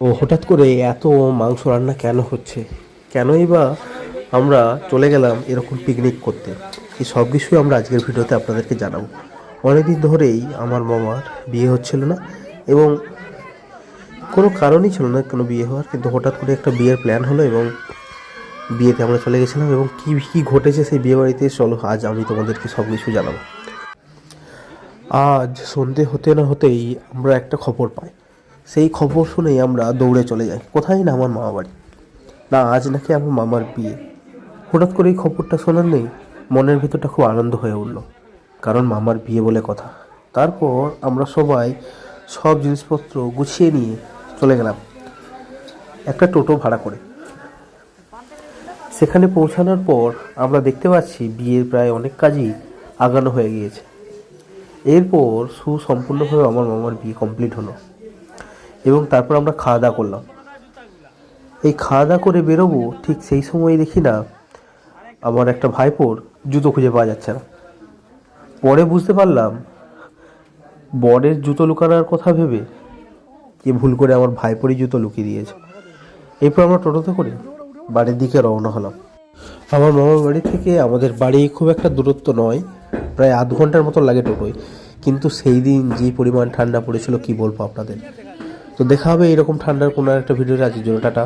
ও হঠাৎ করে এত মাংস রান্না কেন হচ্ছে, কেনই বা আমরা চলে গেলাম এরকম পিকনিক করতে, এই সব কিছুই আমরা আজকের ভিডিওতে আপনাদেরকে জানাবো। অনেকদিন ধরেই আমার মামার বিয়ে হচ্ছিল না, এবং কোনো কারণই ছিল না কোনো বিয়ে হওয়ার, কিন্তু হঠাৎ করে একটা বিয়ের প্ল্যান হলো এবং বিয়েতে আমরা চলে গেছিলাম। এবং কী কী ঘটেছে সেই বিয়ে বাড়িতে, চলো আজ আমি তোমাদেরকে সব কিছু জানাবো। আজ সন্ধে হতে না হতেই আমরা একটা খবর পাই। সেই খবর শুনেই আমরা দৌড়ে চলে যাই, কোথায় না আমার মামা বাড়ি। না, আজ নাকি আমার মামার বিয়ে। হঠাৎ করে এই খবরটা শোনার নেই মনের ভিতরটা খুব আনন্দ হয়ে উঠল, কারণ মামার বিয়ে বলে কথা। তারপর আমরা সবাই সব জিনিসপত্র গুছিয়ে নিয়ে চলে গেলাম একটা টোটো ভাড়া করে। সেখানে পৌঁছানোর পর আমরা দেখতে পাচ্ছি বিয়ের প্রায় অনেক কাজই আগানো হয়ে গিয়েছে। এরপর সুসম্পূর্ণভাবে আমার মামার বিয়ে কমপ্লিট হলো, এবং তারপর আমরা খাওয়া দাওয়া করলাম। এই খাওয়া দাওয়া করে বেরোবো, ঠিক সেই সময় দেখি না আমার একটা ভাইপোর জুতো খুঁজে পাওয়া যাচ্ছে না। পরে বুঝতে পারলাম বরের জুতো লুকানোর কথা ভেবে কে ভুল করে আমার ভাইপোরই জুতো লুকিয়ে দিয়েছে। এরপর আমরা টোটোতে করে বাড়ির দিকে রওনা হলাম। আমার মামার বাড়ি থেকে আমাদের বাড়ি খুব একটা দূরত্ব নয়, প্রায় আধ ঘন্টার মতো লাগে টোটোয়। কিন্তু সেই দিন যে পরিমাণ ঠান্ডা পড়েছিল কি বলবো আপনাদের। তো দেখা হবে এরকম ঠান্ডার কোনো একটা ভিডিওতে। আজকের জন্য টাটা।